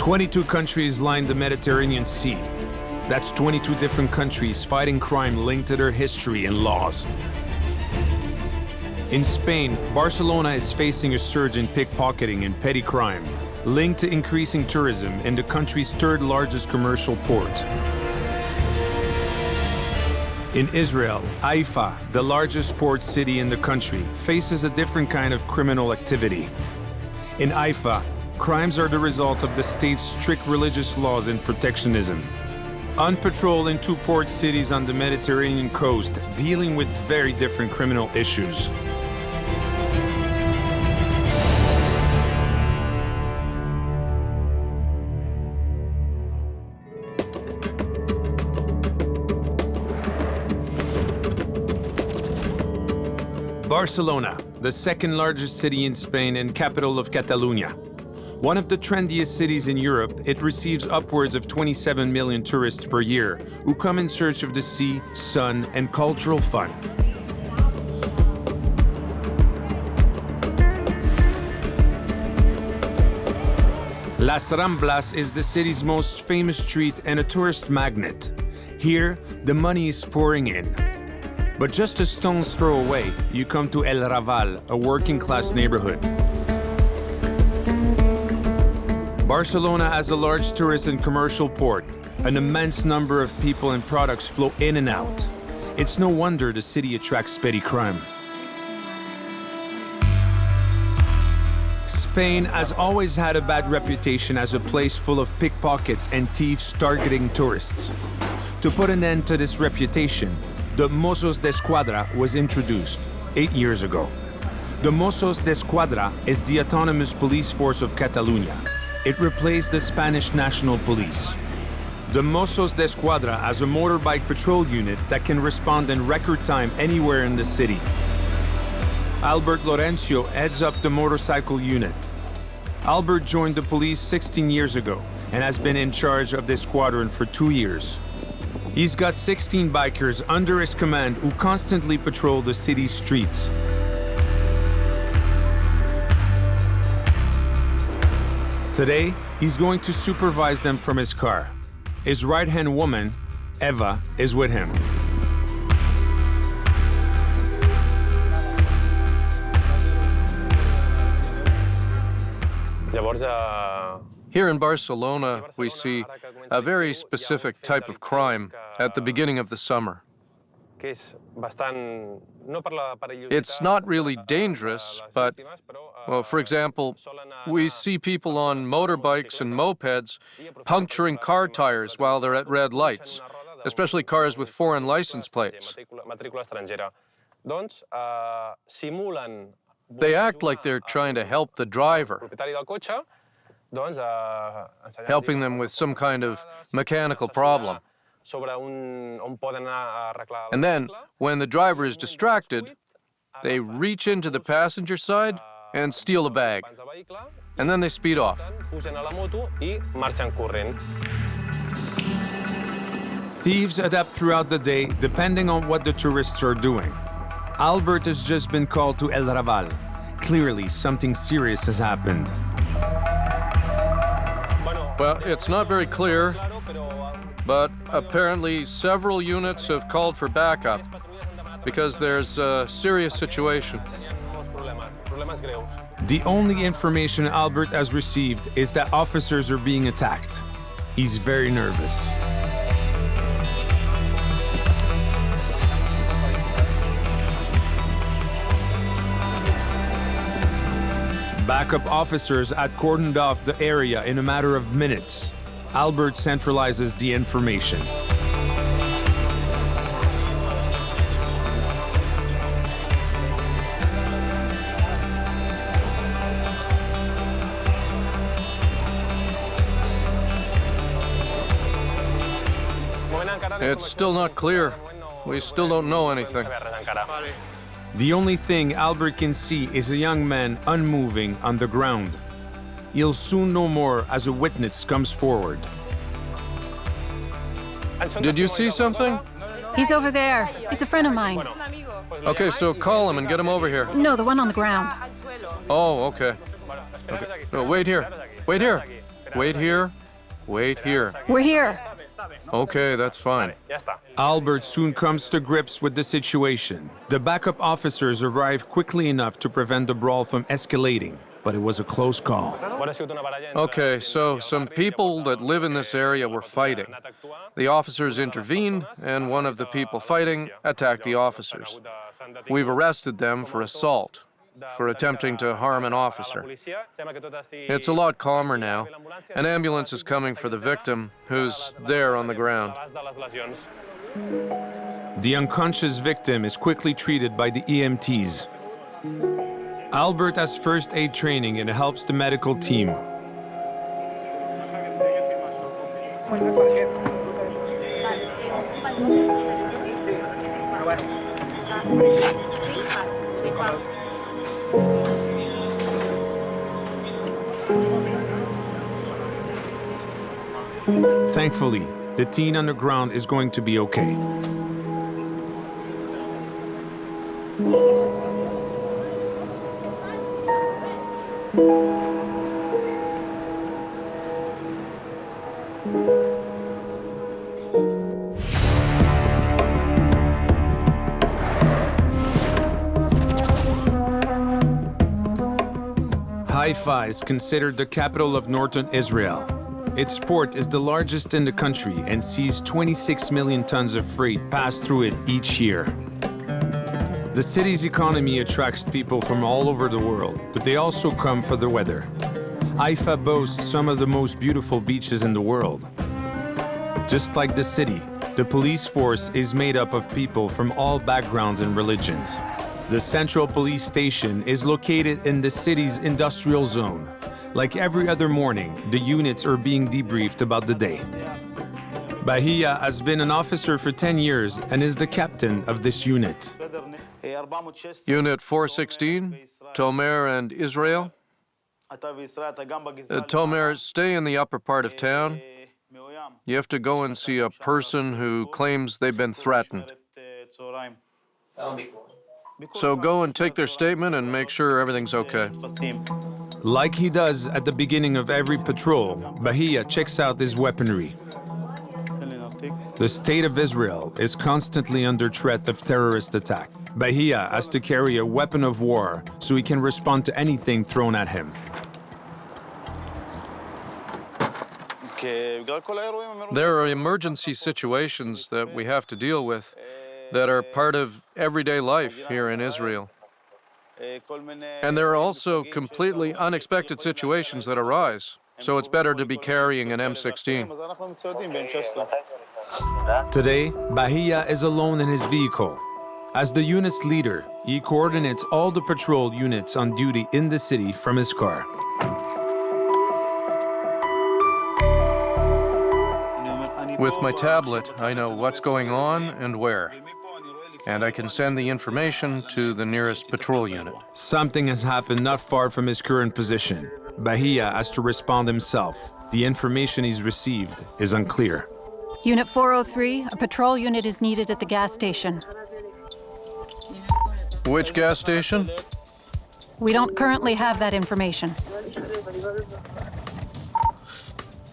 22 countries line the Mediterranean Sea. That's 22 different countries fighting crime linked to their history and laws. In Spain, Barcelona is facing a surge in pickpocketing and petty crime, linked to increasing tourism in the country's third largest commercial port. In Israel, Haifa, the largest port city in the country, faces a different kind of criminal activity. In Haifa, crimes are the result of the state's strict religious laws and protectionism. On patrol in two port cities on the Mediterranean coast, dealing with very different criminal issues. Barcelona, the second largest city in Spain and capital of Catalonia. One of the trendiest cities in Europe, it receives upwards of 27 million tourists per year who come in search of the sea, sun, and cultural fun. Las Ramblas is the city's most famous street and a tourist magnet. Here, the money is pouring in. But just a stone's throw away, you come to El Raval, a working-class neighborhood. Barcelona has a large tourist and commercial port. An immense number of people and products flow in and out. It's no wonder the city attracts petty crime. Spain has always had a bad reputation as a place full of pickpockets and thieves targeting tourists. To put an end to this reputation, the Mossos d'Esquadra was introduced 8 years ago. The Mossos d'Esquadra is the autonomous police force of Catalonia. It replaced the Spanish National Police. The Mossos d'Esquadra has a motorbike patrol unit that can respond in record time anywhere in the city. Albert Lorenzo heads up the motorcycle unit. Albert joined the police 16 years ago and has been in charge of this squadron for 2 years. He's got 16 bikers under his command who constantly patrol the city's streets. Today, he's going to supervise them from his car. His right-hand woman, Eva, is with him. Here in Barcelona, we see a very specific type of crime at the beginning of the summer. It's not really dangerous, but, well, for example, we see people on motorbikes and mopeds puncturing car tires while they're at red lights, especially cars with foreign license plates. They act like they're trying to help the driver, helping them with some kind of mechanical problem. And then, when the driver is distracted, they reach into the passenger side and steal a bag. And then they speed off. Thieves adapt throughout the day depending on what the tourists are doing. Albert has just been called to El Raval. Clearly, something serious has happened. Well, it's not very clear, but apparently several units have called for backup because there's a serious situation. The only information Albert has received is that officers are being attacked. He's very nervous. Backup officers had cordoned off the area in a matter of minutes. Albert centralizes the information. It's still not clear. We still don't know anything. The only thing Albert can see is a young man unmoving on the ground. He'll soon know more as a witness comes forward. Did you see something? He's over there. It's a friend of mine. Okay, so call him and get him over here. No, the one on the ground. Oh, okay. No, wait here. Wait here. Wait here. Wait here. We're here. Okay, that's fine. Albert soon comes to grips with the situation. The backup officers arrive quickly enough to prevent the brawl from escalating, but it was a close call. Okay, so some people that live in this area were fighting. The officers intervened, and one of the people fighting attacked the officers. We've arrested them for assault, for attempting to harm an officer. It's a lot calmer now. An ambulance is coming for the victim, who's there on the ground. The unconscious victim is quickly treated by the EMTs. Albert has first aid training and helps the medical team. Thankfully, the teen on the ground is going to be okay. Haifa is considered the capital of northern Israel. Its port is the largest in the country and sees 26 million tons of freight pass through it each year. The city's economy attracts people from all over the world, but they also come for the weather. Haifa boasts some of the most beautiful beaches in the world. Just like the city, the police force is made up of people from all backgrounds and religions. The central police station is located in the city's industrial zone. Like every other morning, the units are being debriefed about the day. Bahia has been an officer for 10 years and is the captain of this unit. Unit 416, Tomer and Israel. Tomer, stay in the upper part of town. You have to go and see a person who claims they've been threatened. So go and take their statement and make sure everything's okay. Like he does at the beginning of every patrol, Bahia checks out his weaponry. The state of Israel is constantly under threat of terrorist attack. Bahia has to carry a weapon of war so he can respond to anything thrown at him. There are emergency situations that we have to deal with that are part of everyday life here in Israel. And there are also completely unexpected situations that arise, so it's better to be carrying an M16. Today, Bahia is alone in his vehicle. As the unit's leader, he coordinates all the patrol units on duty in the city from his car. With my tablet, I know what's going on and where. And I can send the information to the nearest patrol unit. Something has happened not far from his current position. Bahia has to respond himself. The information he's received is unclear. Unit 403, a patrol unit is needed at the gas station. Which gas station? We don't currently have that information.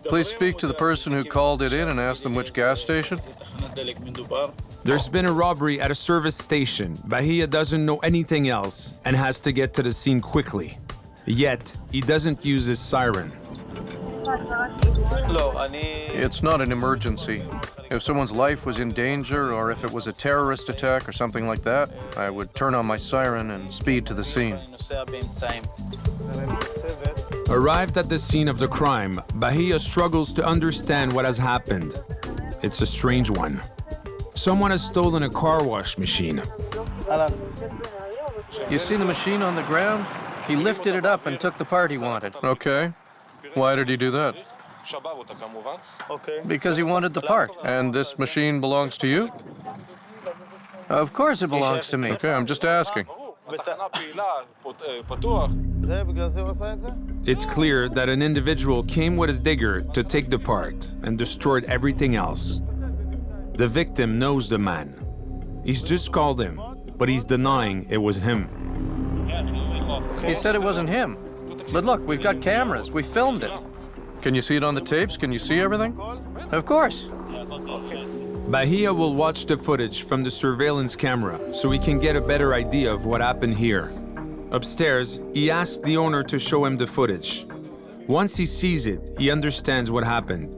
Please speak to the person who called it in and ask them which gas station. There's been a robbery at a service station. Bahia doesn't know anything else and has to get to the scene quickly. Yet, he doesn't use his siren. It's not an emergency. If someone's life was in danger or if it was a terrorist attack or something like that, I would turn on my siren and speed to the scene. Arrived at the scene of the crime, Bahia struggles to understand what has happened. It's a strange one. Someone has stolen a car wash machine. You see the machine on the ground? He lifted it up and took the part he wanted. Okay. Why did he do that? Because he wanted the part. And this machine belongs to you? Of course it belongs to me. Okay, I'm just asking. It's clear that an individual came with a digger to take the part and destroyed everything else. The victim knows the man. He's just called him, but he's denying it was him. He said it wasn't him. But look, we've got cameras. We filmed it. Can you see it on the tapes? Can you see everything? Of course. Bahia will watch the footage from the surveillance camera so he can get a better idea of what happened here. Upstairs, he asks the owner to show him the footage. Once he sees it, he understands what happened.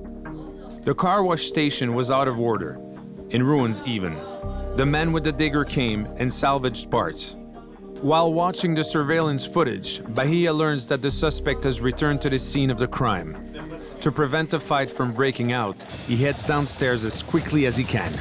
The car wash station was out of order, in ruins even. The man with the digger came and salvaged parts. While watching the surveillance footage, Bahia learns that the suspect has returned to the scene of the crime. To prevent the fight from breaking out, he heads downstairs as quickly as he can.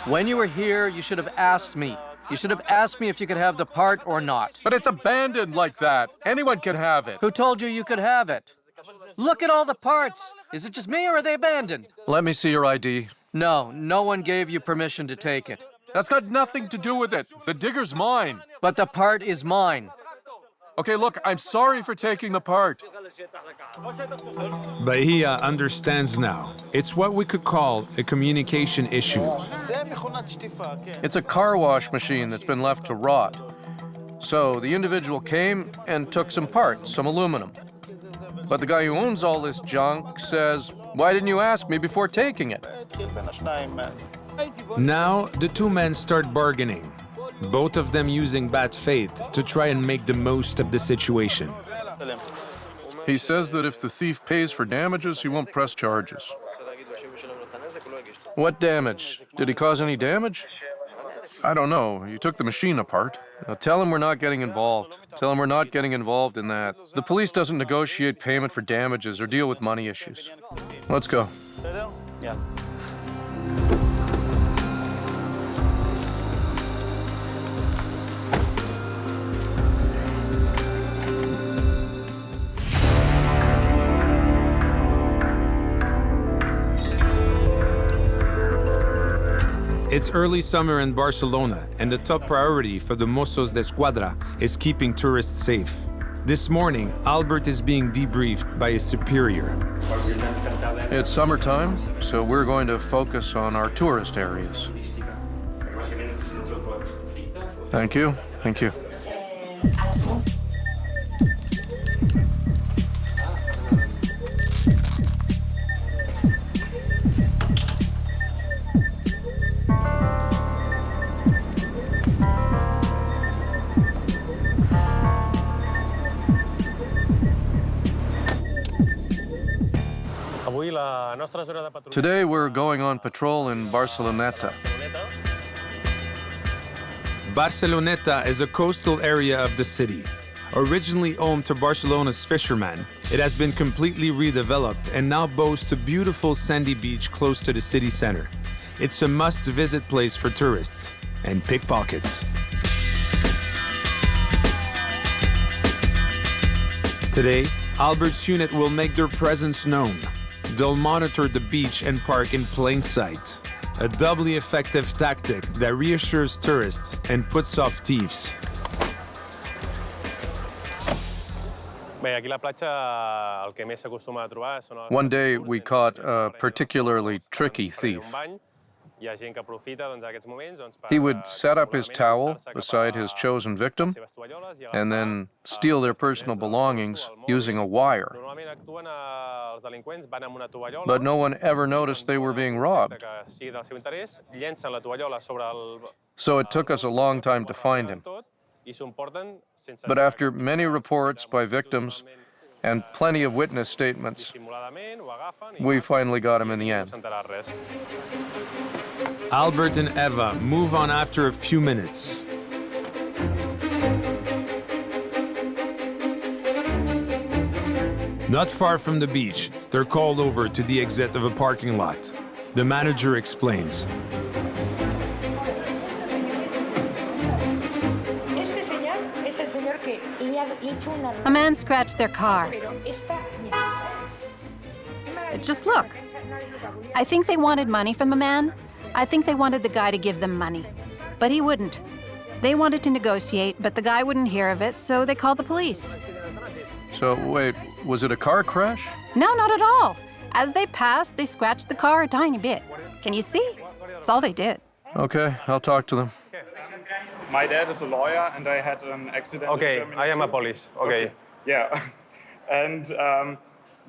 When you were here, you should have asked me. You should have asked me if you could have the part or not. But it's abandoned like that. Anyone can have it. Who told you you could have it? Look at all the parts. Is it just me or are they abandoned? Let me see your ID. No, no one gave you permission to take it. That's got nothing to do with it. The digger's mine. But the part is mine. Okay, look, I'm sorry for taking the part. Bahia understands now. It's what we could call a communication issue. It's a car wash machine that's been left to rot. So the individual came and took some parts, some aluminum. But the guy who owns all this junk says, "Why didn't you ask me before taking it?" Now, the two men start bargaining, both of them using bad faith to try and make the most of the situation. He says that if the thief pays for damages, he won't press charges. What damage? Did he cause any damage? I don't know. He took the machine apart. Now tell him we're not getting involved. Tell him we're not getting involved in that. The police doesn't negotiate payment for damages or deal with money issues. Let's go. It's early summer in Barcelona, and the top priority for the Mossos d'Esquadra is keeping tourists safe. This morning, Albert is being debriefed by his superior. It's summertime, so we're going to focus on our tourist areas. Thank you. Thank you. Today we're going on patrol in Barceloneta. Barceloneta is a coastal area of the city. Originally home to Barcelona's fishermen, it has been completely redeveloped and now boasts a beautiful sandy beach close to the city center. It's a must-visit place for tourists and pickpockets. Today, Albert's unit will make their presence known. They'll monitor the beach and park in plain sight. A doubly effective tactic that reassures tourists and puts off thieves. One day we caught a particularly tricky thief. He would set up his towel beside his chosen victim and then steal their personal belongings using a wire. But no one ever noticed they were being robbed. So it took us a long time to find him. But after many reports by victims and plenty of witness statements, we finally got him in the end. Albert and Eva move on after a few minutes. Not far from the beach, they're called over to the exit of a parking lot. The manager explains. A man scratched their car. Just look. I think they wanted money from the man. I think they wanted the guy to give them money. But he wouldn't. They wanted to negotiate, but the guy wouldn't hear of it, so they called the police. So wait, was it a car crash? No, not at all. As they passed, they scratched the car a tiny bit. Can you see? That's all they did. Okay, I'll talk to them. My dad is a lawyer, and I had an accident. Okay, in Germany I am a too. police. Okay. Yeah, and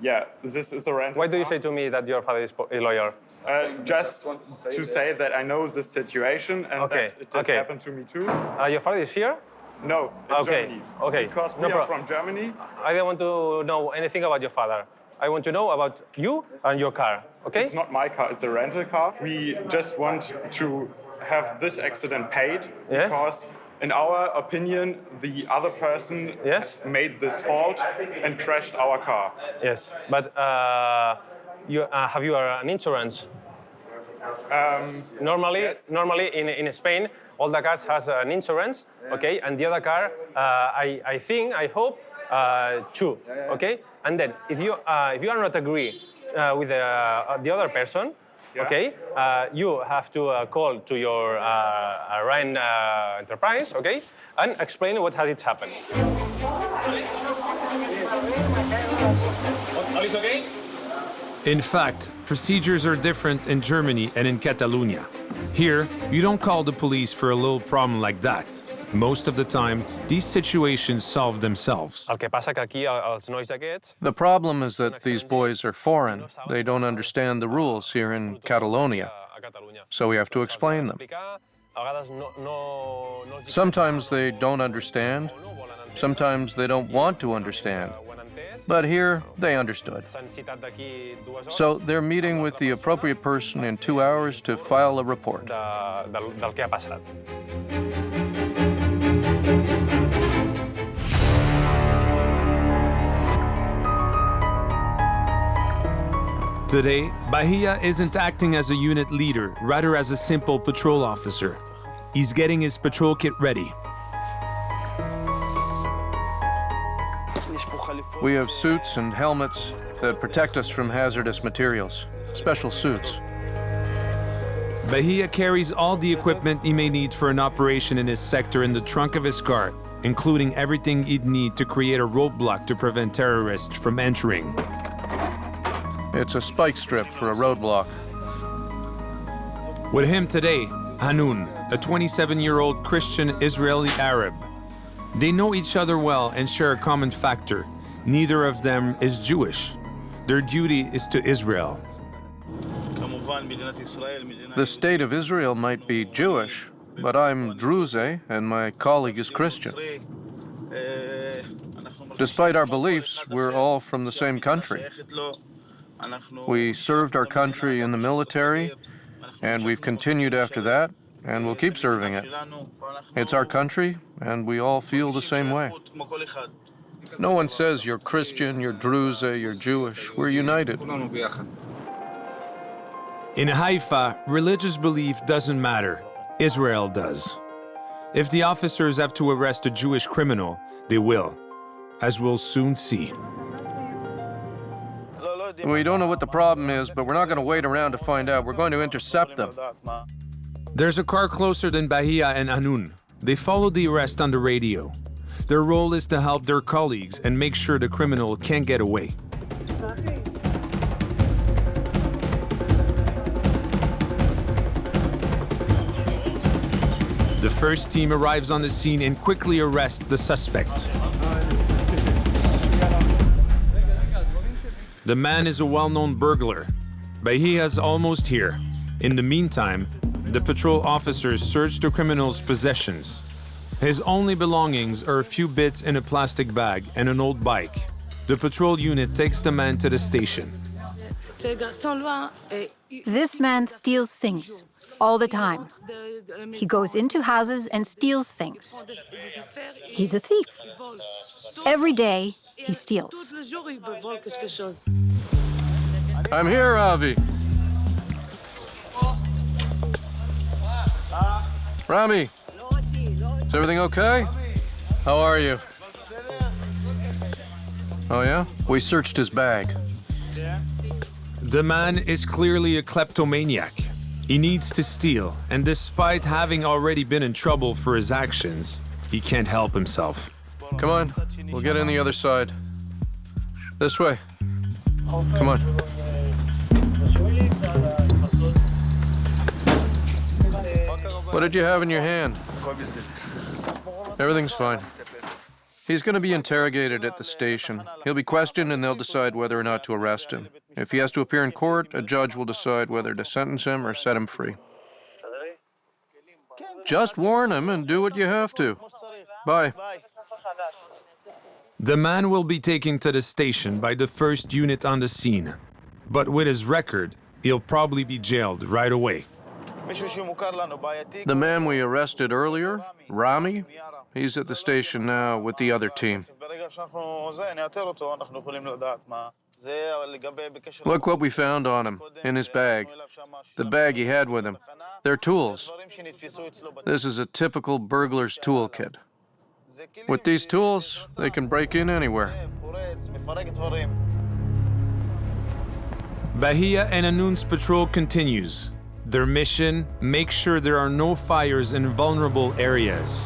yeah, this is a rental. Why do you car. say to me that your father is a lawyer? Just to say that I know the situation and Okay, that it did okay. happen to me too. Your father is here? No, in Okay, Germany. okay, Because no we are problem. from Germany. I don't want to know anything about your father. I want to know about you and your car, okay? It's not my car, it's a rental car. We just want to have this accident paid Yes. because in our opinion, the other person Yes. made this fault and crashed our car. Yes, but have you an insurance? Normally, Yes. normally in Spain, all the cars has an insurance, okay, and the other car, I hope, two, okay. And then if you are not agree with the other person, okay, you have to call to your Rhine enterprise, okay, and explain what has it happened. In fact, procedures are different in Germany and in Catalonia. Here, you don't call the police for a little problem like that. Most of the time, these situations solve themselves. El que passa que aquí els nois d'aquests The problem is that these boys are foreign. They don't understand the rules here in Catalonia, a Catalunya. so we have to explain them. Explicar, a vegades no els Sometimes they don't understand, no volen entendre, sometimes they don't want to understand. ho han entès, But here, they understood. s'han citat d'aquí 2 hores So they're meeting with the appropriate person in 2 hours to file a report. del que ha passat. Today, Bahia isn't acting as a unit leader, rather as a simple patrol officer. He's getting his patrol kit ready. We have suits and helmets that protect us from hazardous materials, special suits. Bahia carries all the equipment he may need for an operation in his sector in the trunk of his car, including everything he'd need to create a roadblock to prevent terrorists from entering. It's a spike strip for a roadblock. With him today, Hanun, a 27-year-old Christian Israeli Arab. They know each other well and share a common factor. Neither of them is Jewish. Their duty is to Israel. The state of Israel might be Jewish, but I'm Druze and my colleague is Christian. Despite our beliefs, we're all from the same country. We served our country in the military, and we've continued after that, and we'll keep serving it. It's our country, and we all feel the same way. No one says you're Christian, you're Druze, you're Jewish. We're united. In Haifa, religious belief doesn't matter. Israel does. If the officers have to arrest a Jewish criminal, they will, as we'll soon see. We don't know what the problem is, but we're not going to wait around to find out. We're going to intercept them. There's a car closer than Bahia and Hanun. They follow the arrest on the radio. Their role is to help their colleagues and make sure the criminal can't get away. The first team arrives on the scene and quickly arrests the suspect. The man is a well-known burglar. Bahia's almost here. In the meantime, the patrol officers search the criminal's possessions. His only belongings are a few bits in a plastic bag and an old bike. The patrol unit takes the man to the station. This man steals things all the time. He goes into houses and steals things. He's a thief. Every day, he steals. I'm here, Avi. Rami, is everything okay? How are you? Oh yeah? We searched his bag. The man is clearly a kleptomaniac. He needs to steal, and despite having already been in trouble for his actions, he can't help himself. Come on, we'll get in the other side. This way. Come on. What did you have in your hand? Everything's fine. He's going to be interrogated at the station. He'll be questioned and they'll decide whether or not to arrest him. If he has to appear in court, a judge will decide whether to sentence him or set him free. Just warn him and do what you have to. Bye. The man will be taken to the station by the first unit on the scene. But with his record, he'll probably be jailed right away. The man we arrested earlier, Rami, he's at the station now with the other team. Look what we found on him, in his bag. The bag he had with him. They're tools. This is a typical burglar's toolkit. With these tools, they can break in anywhere. Bahia and Anun's patrol continues. Their mission, make sure there are no fires in vulnerable areas.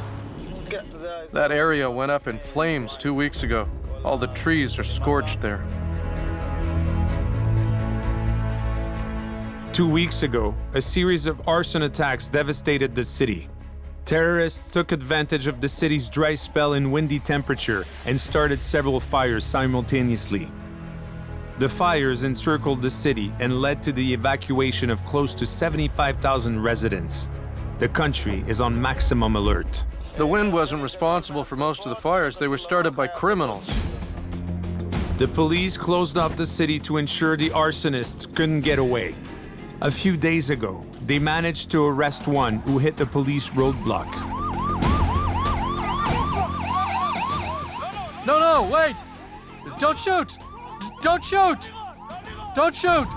That area went up in flames 2 weeks ago. All the trees are scorched there. 2 weeks ago, a series of arson attacks devastated the city. Terrorists took advantage of the city's dry spell and windy temperature and started several fires simultaneously. The fires encircled the city and led to the evacuation of close to 75,000 residents. The country is on maximum alert. The wind wasn't responsible for most of the fires. They were started by criminals. The police closed off the city to ensure the arsonists couldn't get away. A few days ago, they managed to arrest one who hit the police roadblock. No, wait! Don't shoot! Don't shoot! Don't shoot!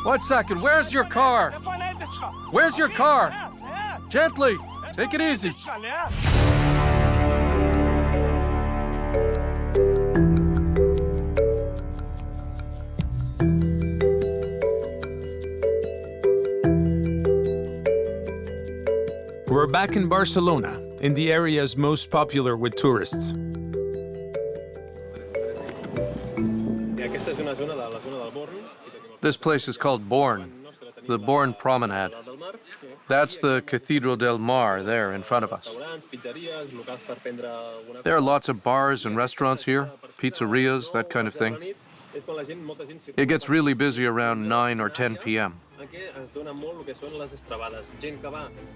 1 second, where's your car? Where's your car? Gently, take it easy. We're back in Barcelona, in the areas most popular with tourists. This place is called Born, the Born Promenade. That's the Cathedral del Mar there in front of us. There are lots of bars and restaurants here, pizzerias, that kind of thing. It gets really busy around 9 or 10 p.m.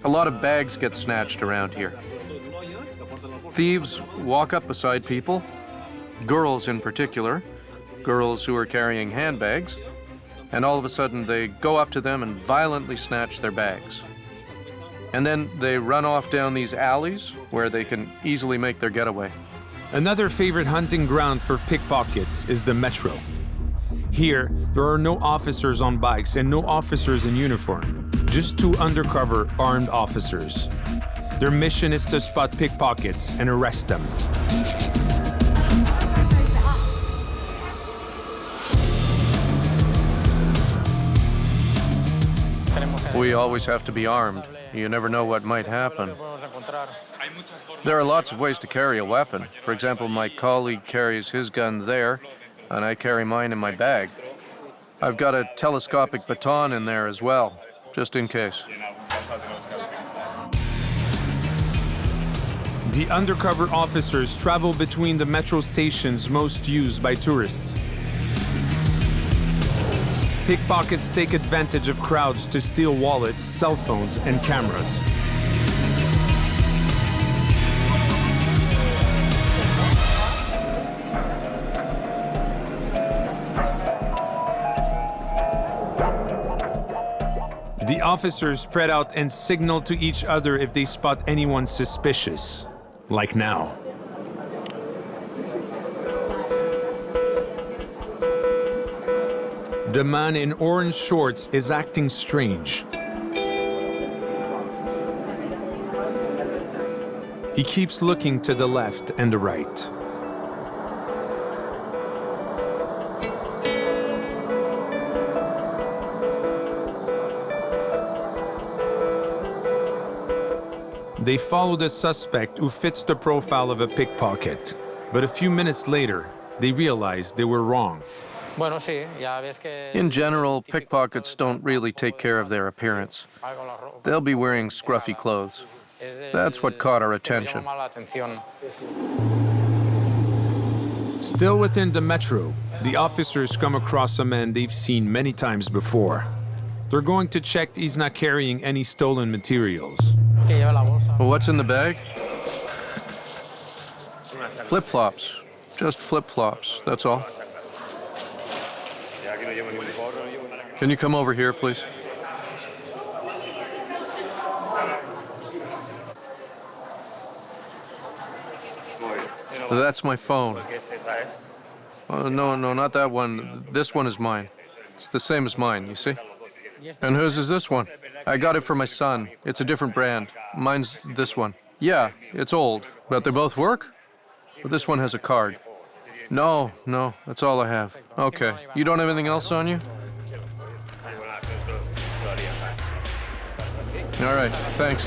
A lot of bags get snatched around here. Thieves walk up beside people, girls in particular, girls who are carrying handbags, and all of a sudden they go up to them and violently snatch their bags. And then they run off down these alleys where they can easily make their getaway. Another favorite hunting ground for pickpockets is the metro. Here, there are no officers on bikes and no officers in uniform, just 2 undercover armed officers. Their mission is to spot pickpockets and arrest them. We always have to be armed. You never know what might happen. There are lots of ways to carry a weapon. For example, my colleague carries his gun there, and I carry mine in my bag. I've got a telescopic baton in there as well, just in case. The undercover officers travel between the metro stations most used by tourists. Pickpockets take advantage of crowds to steal wallets, cell phones, and cameras. The officers spread out and signal to each other if they spot anyone suspicious, like now. The man in orange shorts is acting strange. He keeps looking to the left and the right. They follow the suspect who fits the profile of a pickpocket. But a few minutes later, they realized they were wrong. In general, pickpockets don't really take care of their appearance. They'll be wearing scruffy clothes. That's what caught our attention. Still within the metro, the officers come across a man they've seen many times before. They're going to check he's not carrying any stolen materials. Well, what's in the bag? Flip-flops. Just flip-flops, that's all. Can you come over here, please? That's my phone. Oh, no, not that one. This one is mine. It's the same as mine, you see? And whose is this one? I got it for my son. It's a different brand. Mine's this one. Yeah, it's old, but they both work? But this one has a card. No, that's all I have. Okay, you don't have anything else on you? All right, thanks.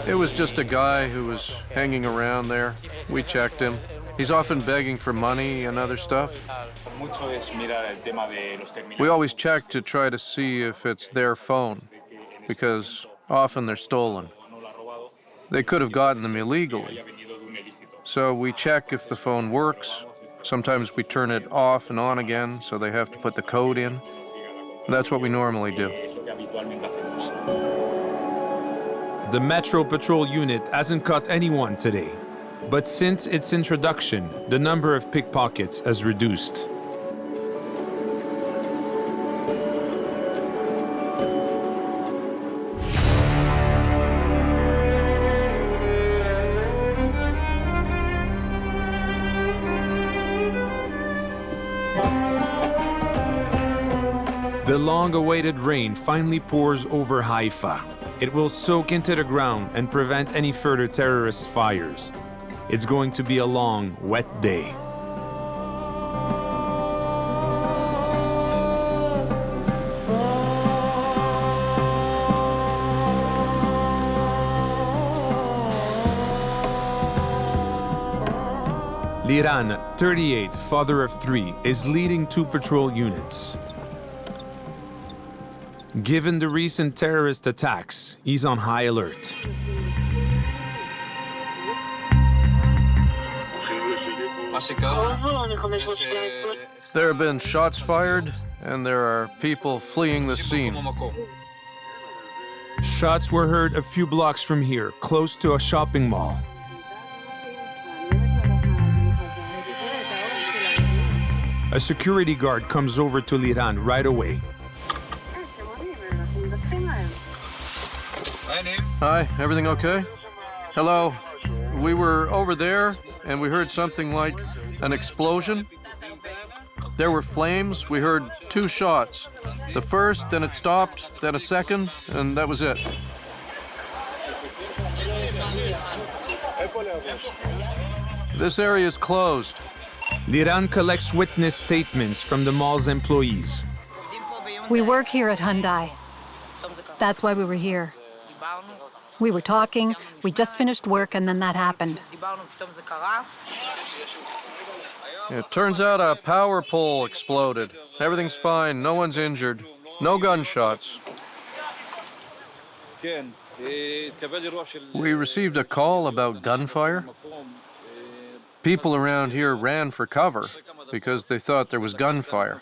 It was just a guy who was hanging around there. We checked him. He's often begging for money and other stuff. We always check to try to see if it's their phone, because often they're stolen. They could have gotten them illegally. So we check if the phone works. Sometimes we turn it off and on again, so they have to put the code in. That's what we normally do. The Metro Patrol unit hasn't caught anyone today, but since its introduction, the number of pickpockets has reduced. The long-awaited rain finally pours over Haifa. It will soak into the ground and prevent any further terrorist fires. It's going to be a long, wet day. Liran, 38, father of 3, is leading 2 patrol units. Given the recent terrorist attacks, he's on high alert. There have been shots fired, and there are people fleeing the scene. Shots were heard a few blocks from here, close to a shopping mall. A security guard comes over to Liran right away. Hi, everything okay? Hello. We were over there, and we heard something like an explosion. There were flames. We heard 2 shots. The first, then it stopped, then a second, and that was it. This area is closed. Liran collects witness statements from the mall's employees. We work here at Hyundai. That's why we were here. We were talking, we just finished work, and then that happened. It turns out a power pole exploded. Everything's fine, no one's injured, no gunshots. We received a call about gunfire. People around here ran for cover because they thought there was gunfire.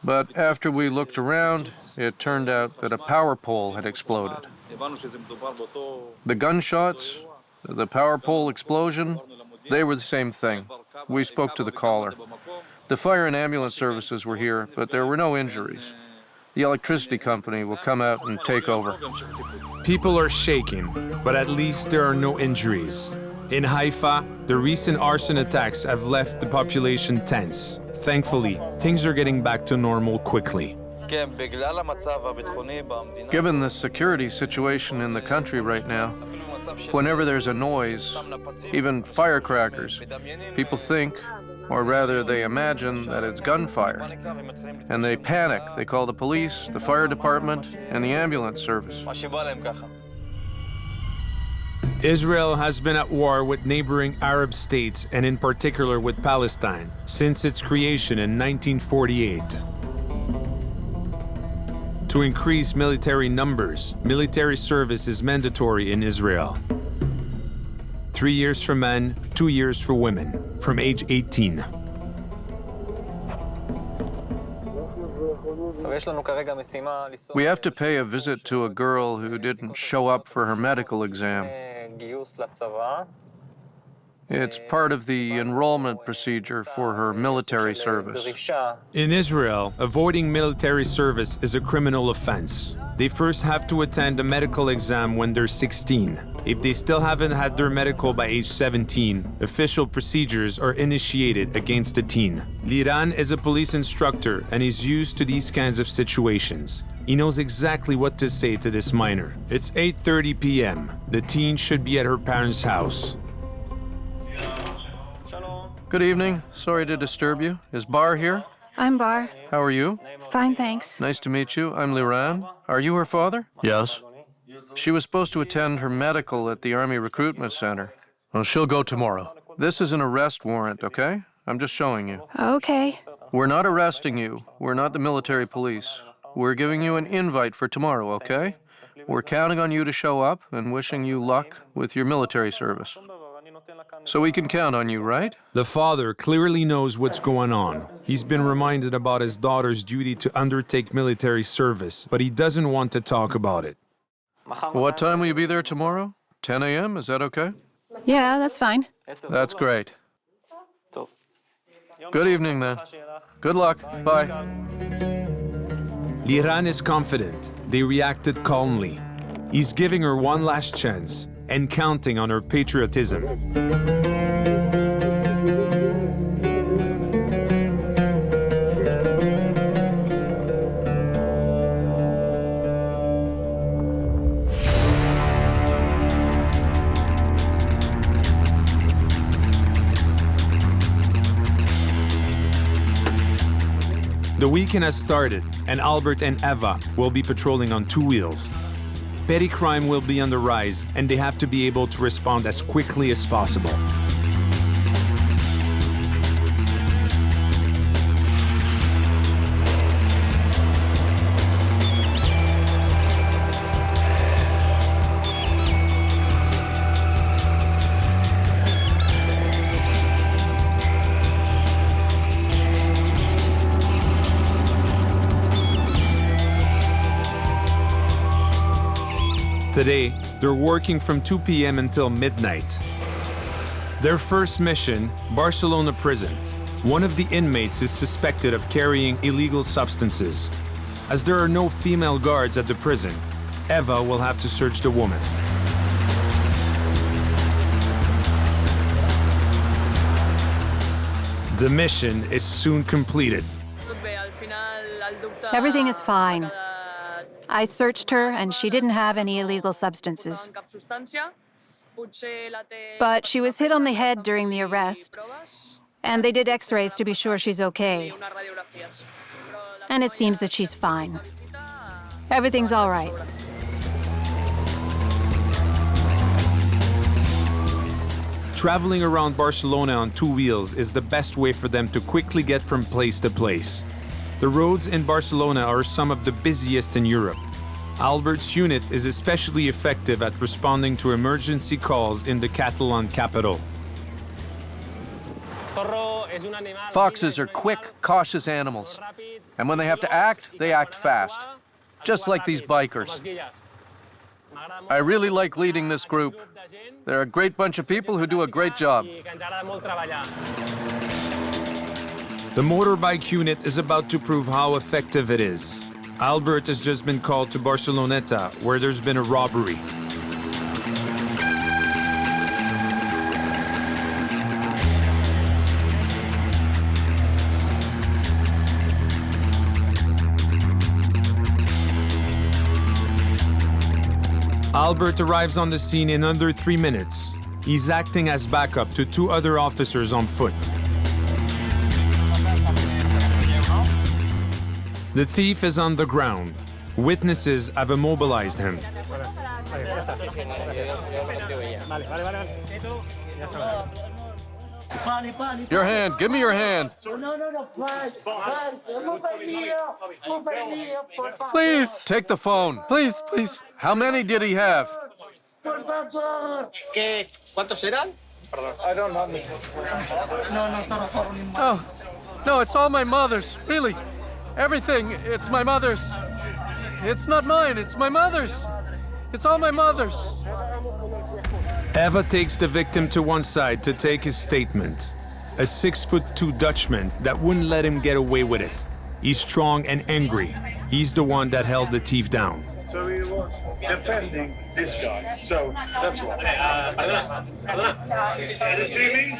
But after we looked around, it turned out that a power pole had exploded. The gunshots, the power pole explosion, they were the same thing. We spoke to the caller. The fire and ambulance services were here, but there were no injuries. The electricity company will come out and take over. People are shaken, but at least there are no injuries. In Haifa, the recent arson attacks have left the population tense. Thankfully, things are getting back to normal quickly. Given the security situation in the country right now, whenever there's a noise, even firecrackers, people think, or rather they imagine, that it's gunfire. And they panic. They call the police, the fire department, and the ambulance service. Israel has been at war with neighboring Arab states and in particular with Palestine since its creation in 1948. To increase military numbers, military service is mandatory in Israel. 3 years for men, 2 years for women, from age 18. We have to pay a visit to a girl who didn't show up for her medical exam. It's part of the enrollment procedure for her military service. In Israel, avoiding military service is a criminal offense. They first have to attend a medical exam when they're 16. If they still haven't had their medical by age 17, official procedures are initiated against the teen. Liran is a police instructor and is used to these kinds of situations. He knows exactly what to say to this minor. It's 8:30 p.m. The teen should be at her parents' house. Good evening. Sorry to disturb you. Is Bar here? I'm Bar. How are you? Fine, thanks. Nice to meet you. I'm Liran. Are you her father? Yes. She was supposed to attend her medical at the Army Recruitment Center. Well, she'll go tomorrow. This is an arrest warrant, okay? I'm just showing you. Okay. We're not arresting you. We're not the military police. We're giving you an invite for tomorrow, okay? We're counting on you to show up and wishing you luck with your military service. So we can count on you, right? The father clearly knows what's going on. He's been reminded about his daughter's duty to undertake military service, but he doesn't want to talk about it. What time will you be there tomorrow? 10 a.m., is that okay? Yeah, that's fine. That's great. Good evening, then. Good luck. Bye. Liran is confident. They reacted calmly. He's giving her one last chance and counting on her patriotism. The weekend has started, and Albert and Eva will be patrolling on 2 wheels. Petty crime will be on the rise, and they have to be able to respond as quickly as possible. Today, they're working from 2 p.m. until midnight. Their first mission, Barcelona prison. One of the inmates is suspected of carrying illegal substances. As there are no female guards at the prison, Eva will have to search the woman. The mission is soon completed. Everything is fine. I searched her, and she didn't have any illegal substances. But she was hit on the head during the arrest, and they did x-rays to be sure she's okay. And it seems that she's fine. Everything's all right. Traveling around Barcelona on 2 wheels is the best way for them to quickly get from place to place. The roads in Barcelona are some of the busiest in Europe. Albert's unit is especially effective at responding to emergency calls in the Catalan capital. Foxes are quick, cautious animals. And when they have to act, they act fast. Just like these bikers. I really like leading this group. They're a great bunch of people who do a great job. The motorbike unit is about to prove how effective it is. Albert has just been called to Barceloneta, where there's been a robbery. Albert arrives on the scene in under 3 minutes. He's acting as backup to 2 other officers on foot. The thief is on the ground. Witnesses have immobilized him. Your hand, give me your hand. Please, take the phone. Please, please. How many did he have? ¿Cuántos eran? Oh, no, it's all my mother's. Really. Everything, it's my mother's. It's not mine, it's my mother's. It's all my mother's. Eva takes the victim to one side to take his statement. A 6'2" Dutchman that wouldn't let him get away with it. He's strong and angry. He's the one that held the thief down. So he was defending this guy. So that's why. You see me?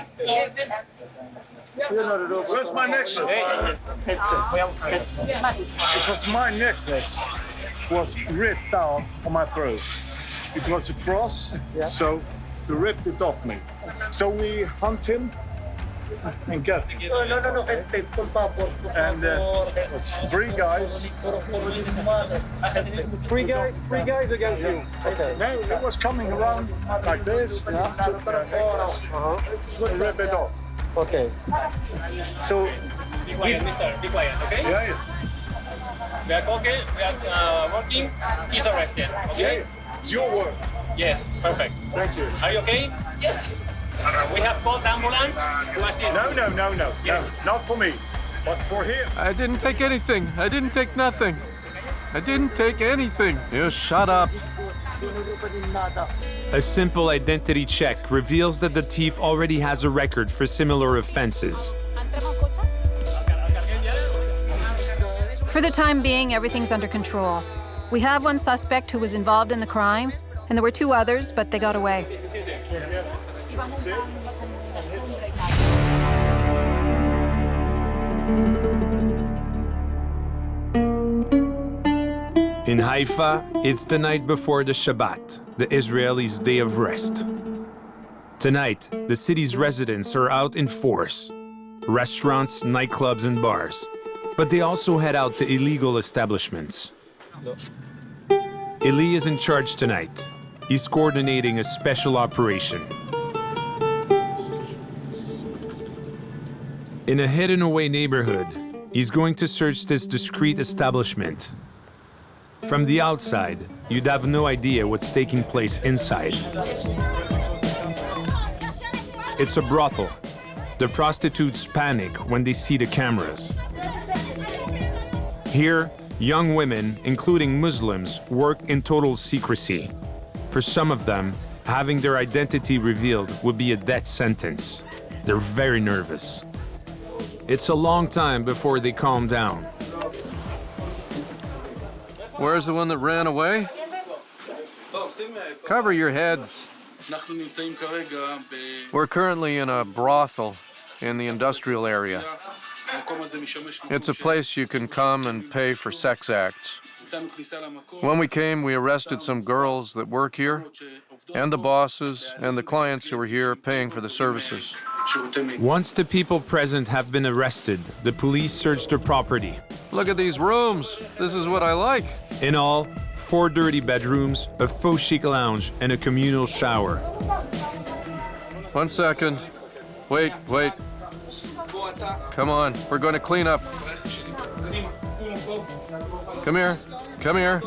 Where's my necklace? It was my necklace was ripped down on my throat. It was a cross, so they ripped it off me. So we hunt him and get him. And it was three guys. Three guys against you. Okay. No, it was coming around like this. Rip it off. Okay. So, Be quiet, mister. Be quiet, okay? Yeah, We are okay. We are working. He's arrested, okay? It's your work. Yes, perfect. Thank you. Are you okay? Yes. We have called ambulance to assist. No, Yes. not for me, but for him. I didn't take anything. I didn't take nothing. I didn't take anything. You shut up. A simple identity check reveals that the thief already has a record for similar offenses. For the time being, everything's under control. We have one suspect who was involved in the crime, and there were two others, but they got away. In Haifa, it's the night before the Shabbat, the Israelis' day of rest. Tonight, the city's residents are out in force. Restaurants, nightclubs, and bars. But they also head out to illegal establishments. Eli is in charge tonight. He's coordinating a special operation. In a hidden-away neighborhood, he's going to search this discreet establishment. From the outside, you'd have no idea what's taking place inside. It's a brothel. The prostitutes panic when they see the cameras. Here, young women, including Muslims, work in total secrecy. For some of them, having their identity revealed would be a death sentence. They're very nervous. It's a long time before they calm down. Where's the one that ran away? Cover your heads. We're currently in a brothel in the industrial area. It's a place you can come and pay for sex acts. When we came, we arrested some girls that work here, and the bosses, and the clients who were here paying for the services. Once the people present have been arrested, the police search their property. Look at these rooms. This is what I like. In all, 4 dirty bedrooms, a faux chic lounge, and a communal shower. 1 second. Wait. Come on, we're going to clean up. Come here.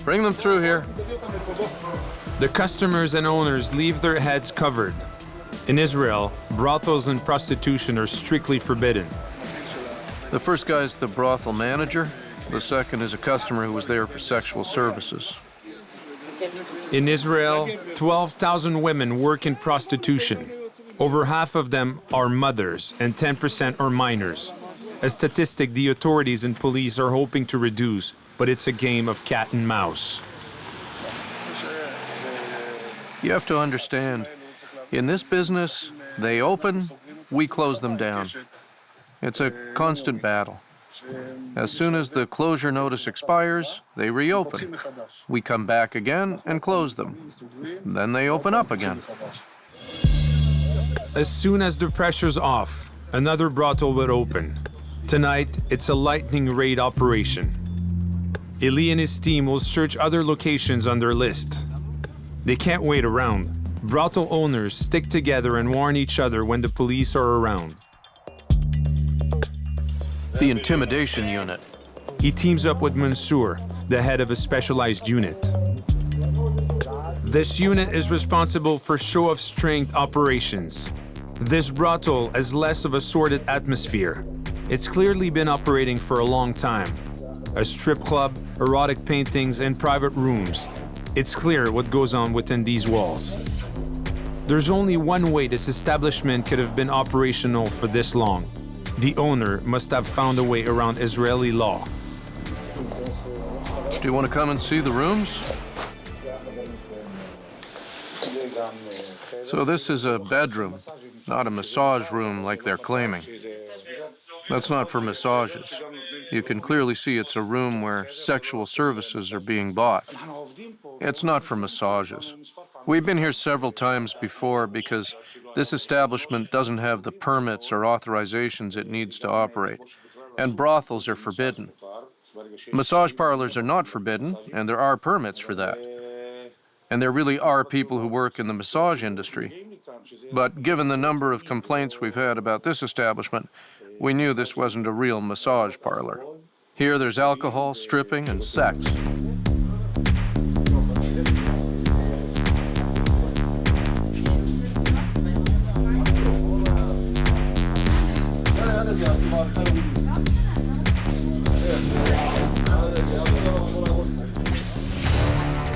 Bring them through here. The customers and owners leave their heads covered. In Israel, brothels and prostitution are strictly forbidden. The first guy's the brothel manager. The second is a customer who was there for sexual services. In Israel, 12,000 women work in prostitution. Over half of them are mothers and 10% are minors. A statistic the authorities and police are hoping to reduce, but it's a game of cat and mouse. You have to understand, in this business, they open, we close them down. It's a constant battle. As soon as the closure notice expires, they reopen. We come back again and close them. Then they open up again. As soon as the pressure's off, another brothel will open. Tonight, it's a lightning raid operation. Eli and his team will search other locations on their list. They can't wait around. Brothel owners stick together and warn each other when the police are around. The intimidation unit. He teams up with Mansour, the head of a specialized unit. This unit is responsible for show-of-strength operations. This brothel has less of a sordid atmosphere. It's clearly been operating for a long time. A strip club, erotic paintings, and private rooms. It's clear what goes on within these walls. There's only one way this establishment could have been operational for this long. The owner must have found a way around Israeli law. Do you want to come and see the rooms? So this is a bedroom, not a massage room like they're claiming. That's not for massages. You can clearly see it's a room where sexual services are being bought. It's not for massages. We've been here several times before because this establishment doesn't have the permits or authorizations it needs to operate, and brothels are forbidden. Massage parlors are not forbidden, and there are permits for that. And there really are people who work in the massage industry. But given the number of complaints we've had about this establishment, we knew this wasn't a real massage parlor. Here there's alcohol, stripping, and sex.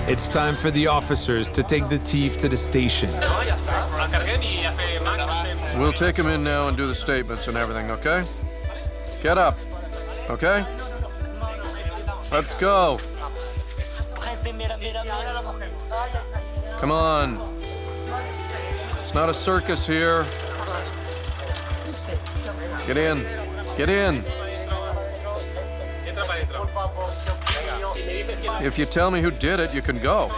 It's time for the officers to take the thief to the station. We'll take him in now and do the statements and everything, okay? Get up, okay? Let's go. Come on. It's not a circus here. Get in. Get in. If you tell me who did it, you can go.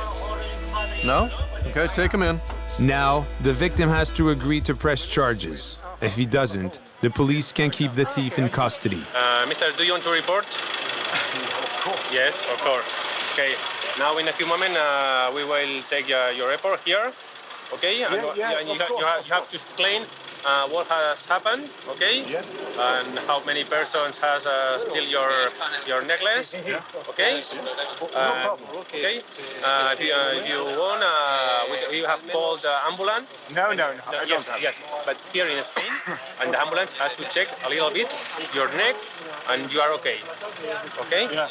No? Okay, take him in. Now, the victim has to agree to press charges. If he doesn't, the police can keep the thief in custody. Mister, do you want to report? Of course. Yes, of course. Okay, now in a few moments we will take your report here. Okay, and you have to explain what has happened, okay? Yeah. And how many persons has steal your necklace, okay? No problem. Okay. If you want, we have called the ambulance. No, I don't Yes, have. yes. But here in Spain, and the ambulance has to check a little bit your neck, and you are okay. Okay. Yeah.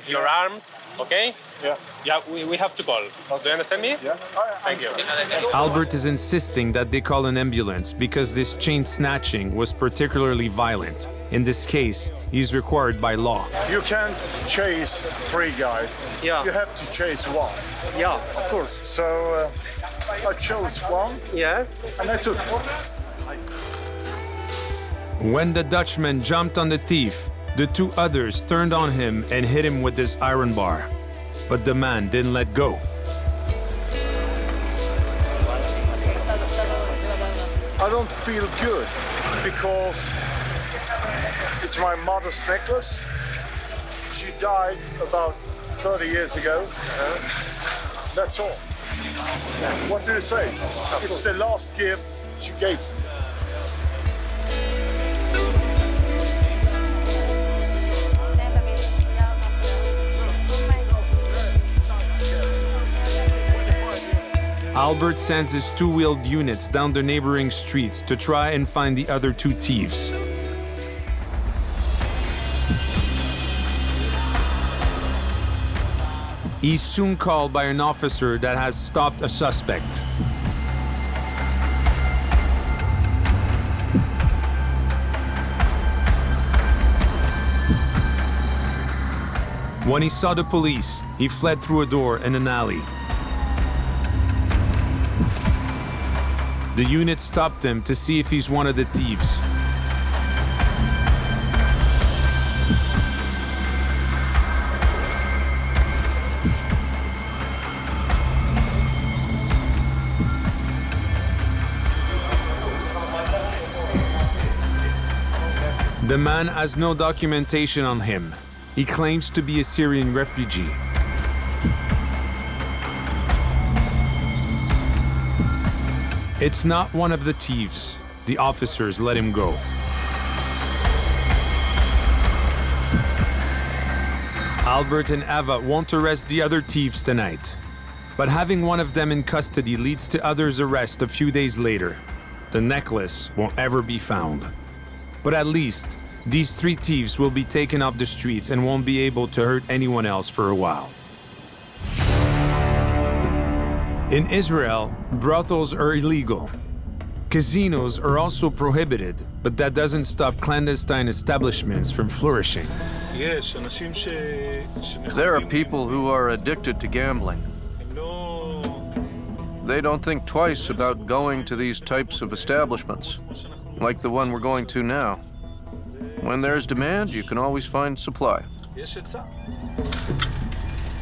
Your arms, okay? Yeah. Yeah, we have to call. Do you understand me? Yeah. Thank you. Albert is insisting that they call an ambulance because this chain snatching was particularly violent. In this case, he's required by law. You can't chase 3 guys. Yeah. You have to chase 1. Yeah, of course. So I chose 1 Yeah. and I took 1. When the Dutchman jumped on the thief, the 2 others turned on him and hit him with this iron bar. But the man didn't let go. I don't feel good because it's my mother's necklace. She died about 30 years ago. That's all. What do you say? It's the last gift she gave to me. Albert sends his 2-wheeled units down the neighboring streets to try and find the other 2 thieves. He's soon called by an officer that has stopped a suspect. When he saw the police, he fled through a door in an alley. The unit stopped him to see if he's one of the thieves. The man has no documentation on him. He claims to be a Syrian refugee. It's not one of the thieves. The officers let him go. Albert and Ava won't arrest the other thieves tonight, but having one of them in custody leads to others' arrest a few days later. The necklace won't ever be found. But at least, these 3 thieves will be taken off the streets and won't be able to hurt anyone else for a while. In Israel, brothels are illegal. Casinos are also prohibited, but that doesn't stop clandestine establishments from flourishing. There are people who are addicted to gambling. They don't think twice about going to these types of establishments, like the one we're going to now. When there's demand, you can always find supply.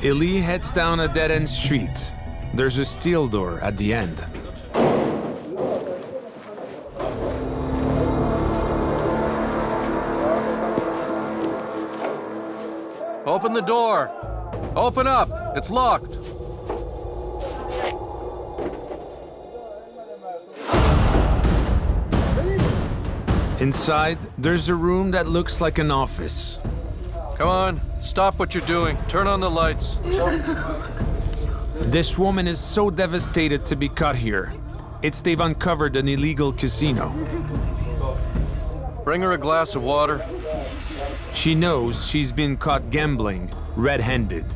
Eli heads down a dead-end street. There's a steel door at the end. Open the door! Open up! It's locked! Inside, there's a room that looks like an office. Come on, stop what you're doing. Turn on the lights. This woman is so devastated to be caught here. They've uncovered an illegal casino. Bring her a glass of water. She knows she's been caught gambling, red-handed.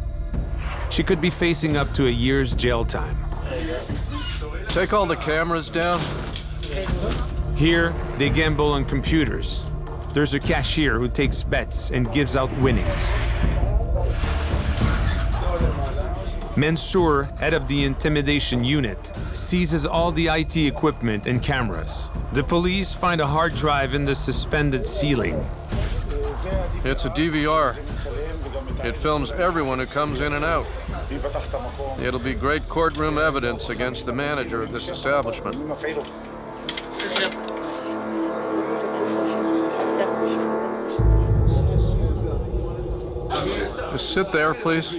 She could be facing up to a year's jail time. Take all the cameras down. Here, they gamble on computers. There's a cashier who takes bets and gives out winnings. Mansour, head of the intimidation unit, seizes all the IT equipment and cameras. The police find a hard drive in the suspended ceiling. It's a DVR. It films everyone who comes in and out. It'll be great courtroom evidence against the manager of this establishment. Just sit there, please.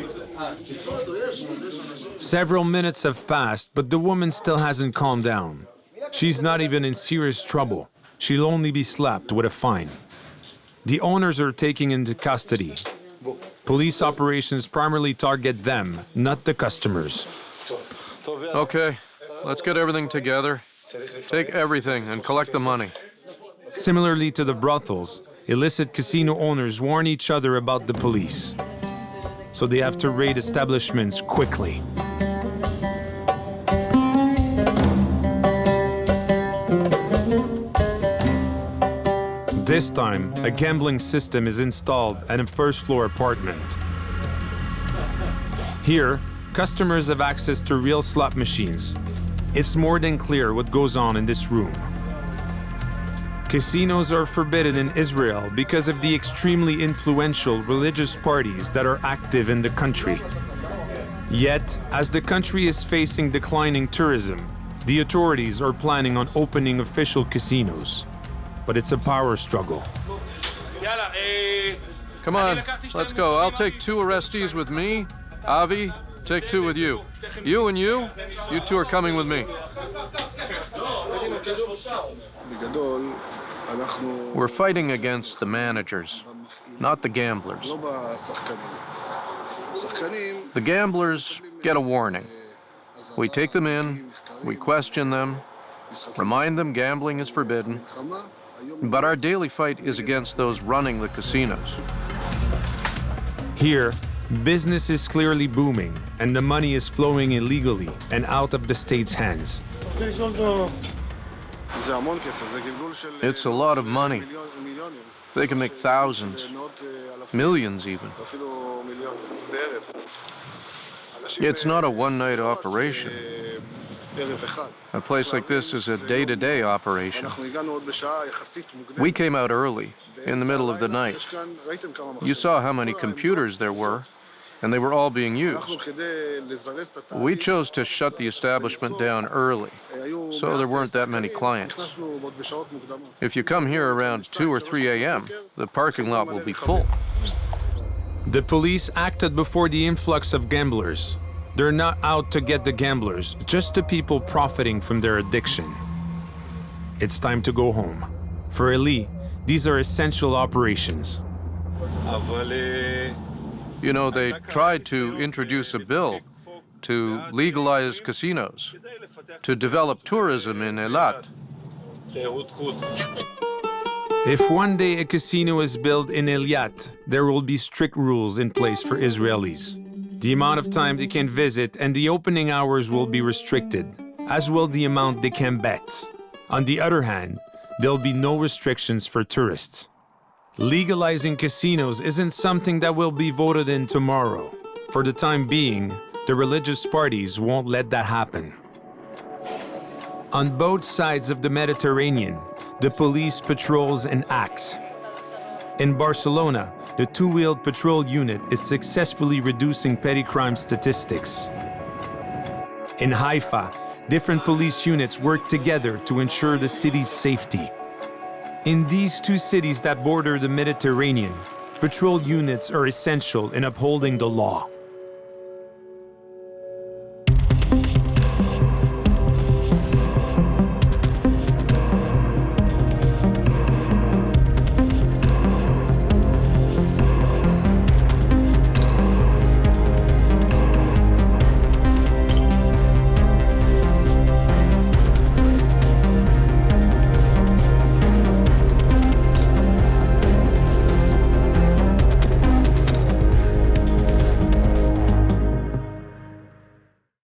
Several minutes have passed, but the woman still hasn't calmed down. She's not even in serious trouble. She'll only be slapped with a fine. The owners are taken into custody. Police operations primarily target them, not the customers. Okay, let's get everything together. Take everything and collect the money. Similarly to the brothels, illicit casino owners warn each other about the police. So they have to raid establishments quickly. This time, a gambling system is installed at a first-floor apartment. Here, customers have access to real slot machines. It's more than clear what goes on in this room. Casinos are forbidden in Israel because of the extremely influential religious parties that are active in the country. Yet, as the country is facing declining tourism, the authorities are planning on opening official casinos. But it's a power struggle. Come on, let's go. I'll take 2 arrestees with me. Avi, take 2 with you. You and you 2 are coming with me. We're fighting against the managers, not the gamblers. The gamblers get a warning. We take them in, we question them, remind them gambling is forbidden, but our daily fight is against those running the casinos. Here, business is clearly booming, and the money is flowing illegally and out of the state's hands. It's a lot of money. They can make thousands, millions even. It's not a one-night operation. A place like this is a day-to-day operation. We came out early, in the middle of the night. You saw how many computers there were, and they were all being used. We chose to shut the establishment down early, so there weren't that many clients. If you come here around 2 or 3 a.m., the parking lot will be full. The police acted before the influx of gamblers. They're not out to get the gamblers, just the people profiting from their addiction. It's time to go home. For Eli, these are essential operations. You know, they tried to introduce a bill to legalize casinos, to develop tourism in Eilat. If one day a casino is built in Eilat, there will be strict rules in place for Israelis. The amount of time they can visit and the opening hours will be restricted, as will the amount they can bet. On the other hand, there'll be no restrictions for tourists. Legalizing casinos isn't something that will be voted in tomorrow. For the time being, the religious parties won't let that happen. On both sides of the Mediterranean, the police patrols and acts. In Barcelona, the two-wheeled patrol unit is successfully reducing petty crime statistics. In Haifa, different police units work together to ensure the city's safety. In these two cities that border the Mediterranean, patrol units are essential in upholding the law.